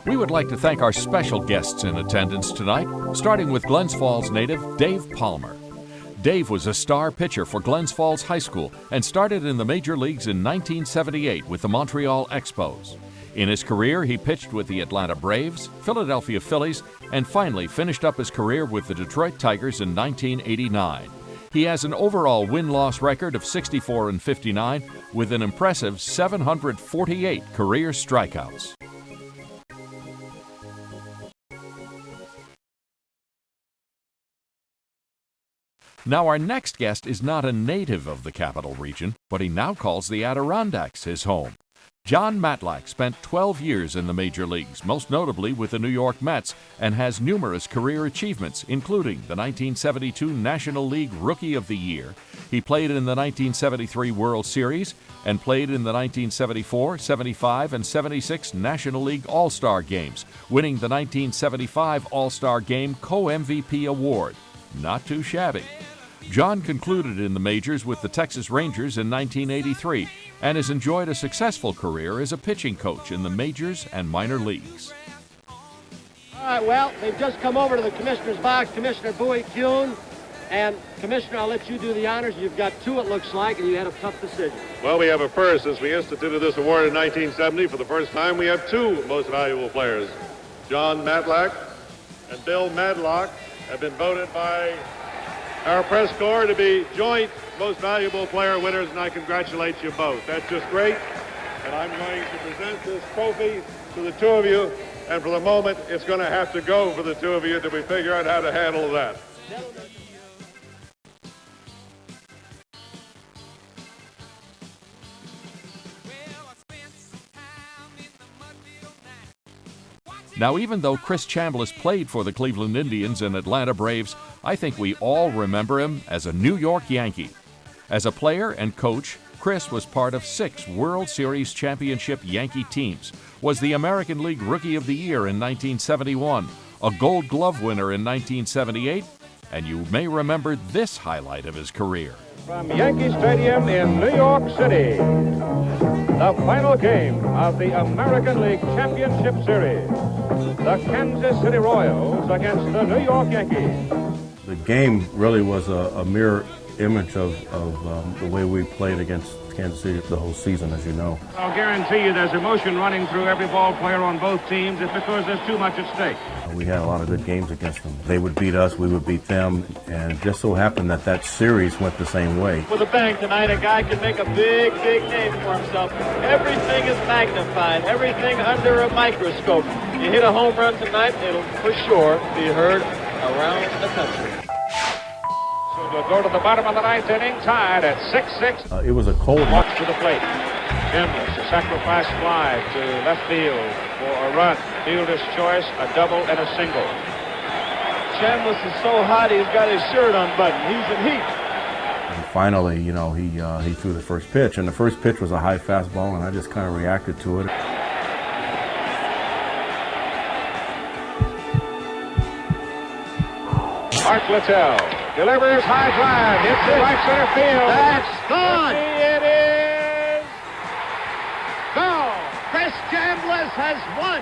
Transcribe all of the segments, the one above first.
We would like to thank our special guests in attendance tonight, starting with Glens Falls native Dave Palmer. Dave was a star pitcher for Glens Falls High School and started in the major leagues in 1978 with the Montreal Expos. In his career, he pitched with the Atlanta Braves, Philadelphia Phillies, and finally finished up his career with the Detroit Tigers in 1989. He has an overall win-loss record of 64-59 with an impressive 748 career strikeouts. Now, our next guest is not a native of the Capital Region, but he now calls the Adirondacks his home. John Matlack spent 12 years in the major leagues, most notably with the New York Mets, and has numerous career achievements, including the 1972 National League Rookie of the Year. He played in the 1973 World Series and played in the 1974, 75, and 76 National League All-Star Games, winning the 1975 All-Star Game Co-MVP award. Not too shabby. John concluded in the majors with the Texas Rangers in 1983 and has enjoyed a successful career as a pitching coach in the majors and minor leagues. All right, well, they've just come over to the commissioner's box, Commissioner Bowie Kuhn. And, Commissioner, I'll let you do the honors. You've got two, it looks like, and you had a tough decision. Well, we have a first. Since we instituted this award in 1970, for the first time, we have two most valuable players. John Matlack and Bill Madlock have been voted by our press corps to be joint most valuable player winners, and I congratulate you both. That's just great. And I'm going to present this trophy to the two of you, and for the moment, it's going to have to go for the two of you until we figure out how to handle that. Now, even though Chris Chambliss played for the Cleveland Indians and Atlanta Braves, I think we all remember him as a New York Yankee. As a player and coach, Chris was part of 6 World Series championship Yankee teams, was the American League Rookie of the Year in 1971, a Gold Glove winner in 1978, and you may remember this highlight of his career. From Yankee Stadium in New York City, the final game of the American League Championship Series, the Kansas City Royals against the New York Yankees. The game really was a mirror image of the way we played against Kansas City the whole season, as you know. I'll guarantee you there's emotion running through every ball player on both teams. It's because there's too much at stake. We had a lot of good games against them. They would beat us, we would beat them, and it just so happened that that series went the same way. With a bang tonight, a guy can make a big, big name for himself. Everything is magnified, everything under a microscope. You hit a home run tonight, it'll for sure be heard around the country. So we'll go to the bottom of the ninth inning, tied at 6-6. It was a cold Walk to the plate. Chambliss, a sacrifice fly to left field for a run. Fielder's choice, a double and a single. Chambliss is so hot, he's got his shirt unbuttoned. He's in heat. And finally, you know, he threw the first pitch, and the first pitch was a high fastball, and I just kind of reacted to it. Art Littell delivers high drive, hits it right center field. That's gone. It is gone. Chris Chambliss has won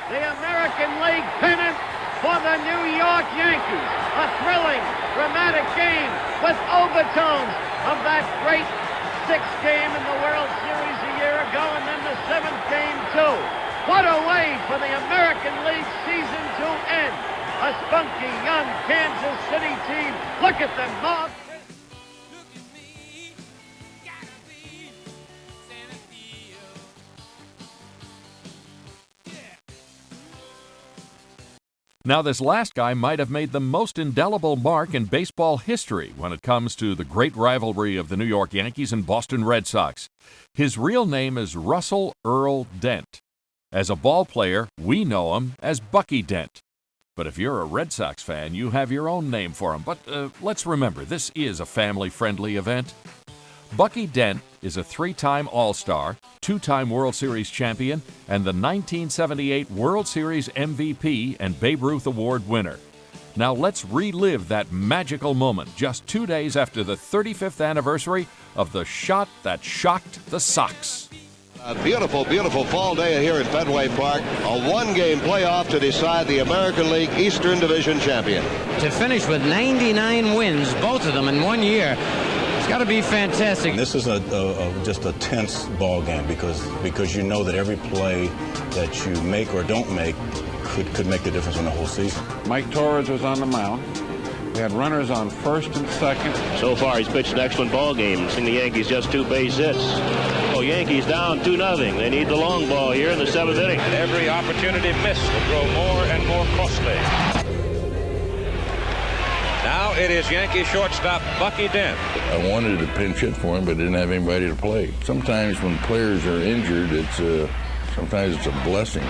the American League pennant for the New York Yankees. A thrilling, dramatic game with overtones of that great 6th game in the World Series a year ago, and then the 7th game too. What a way for the American League season to end. A spunky, young Kansas City team. Look at them, Mark. Now, this last guy might have made the most indelible mark in baseball history when it comes to the great rivalry of the New York Yankees and Boston Red Sox. His real name is Russell Earl Dent. As a ball player, we know him as Bucky Dent. But if you're a Red Sox fan, you have your own name for him. But let's remember, this is a family-friendly event. Bucky Dent is a 3-time All-Star, 2-time World Series champion, and the 1978 World Series MVP and Babe Ruth Award winner. Now let's relive that magical moment just 2 days after the 35th anniversary of the shot that shocked the Sox. A beautiful, beautiful fall day here at Fenway Park. A one-game playoff to decide the American League Eastern Division champion. To finish with 99 wins, both of them in 1 year, it's got to be fantastic. This is just a tense ball game because you know that every play that you make or don't make could make the difference in the whole season. Mike Torres was on the mound. We had runners on first and second. So far, he's pitched an excellent ball game. Seen the Yankees just 2 base hits. Oh, Yankees down 2-0. They need the long ball here in the 7th inning. And every opportunity missed will grow more and more costly. Now it is Yankee shortstop Bucky Dent. I wanted to pinch hit for him, but didn't have anybody to play. Sometimes when players are injured, sometimes it's a blessing.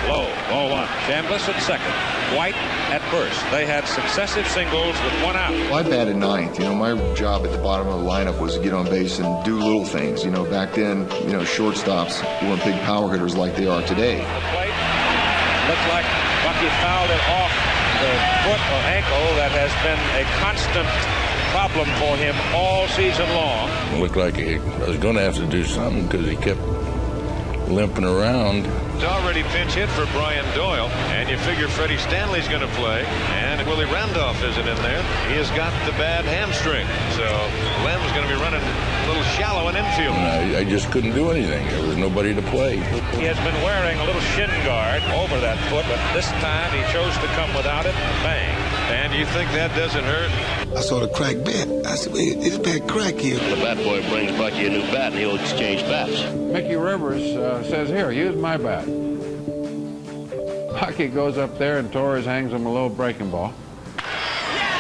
Low, ball one. Chambliss at second. White at first. They had successive singles with 1 out. Well, I batted ninth. My job at the bottom of the lineup was to get on base and do little things. Back then, shortstops weren't big power hitters like they are today. The plate. Looks like Bucky fouled it off the foot or ankle that has been a constant problem for him all season long. It looked like I was going to have to do something because he kept limping around. It's already pinch hit for Brian Doyle, and you figure Freddie Stanley's going to play, and Willie Randolph isn't in there. He has got the bad hamstring, so Lem's going to be running a little shallow in infield. And I just couldn't do anything. There was nobody to play. He has been wearing a little shin guard over that foot, but this time he chose to come without it. Bang. And you think that doesn't hurt? I saw the crack bat. I said, wait, it's bad crack here. The bat boy brings Bucky a new bat, and he'll exchange bats. Mickey Rivers says, here, use my bat. Bucky goes up there, and Torres hangs him a little breaking ball.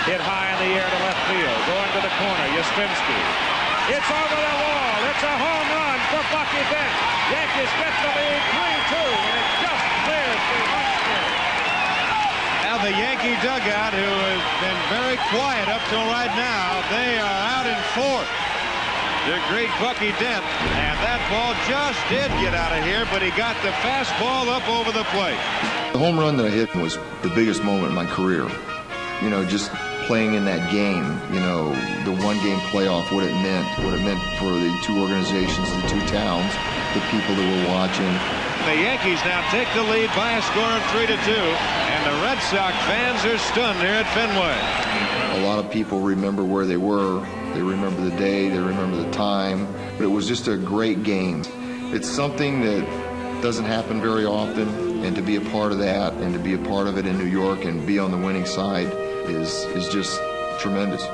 Hit high in the air to left field. Going to the corner, Yastrzemski. It's over the wall. It's a home run for Bucky Dent. Yankees get the lead 3-2, and it just clears the Munster. Now the Yankee dugout, who has been very quiet up till right now, they are out in fourth. The great Bucky Dent, and that ball just did get out of here, but he got the fastball up over the plate. The home run that I hit was the biggest moment in my career. Just playing in that game, the one-game playoff, what it meant for the two organizations, the two towns, the people that were watching. The Yankees now take the lead by a score of 3-2, and the Red Sox fans are stunned here at Fenway. A lot of people remember where they were. They remember the day, they remember the time, but it was just a great game. It's something that doesn't happen very often, and to be a part of that, and to be a part of it in New York and be on the winning side is just tremendous.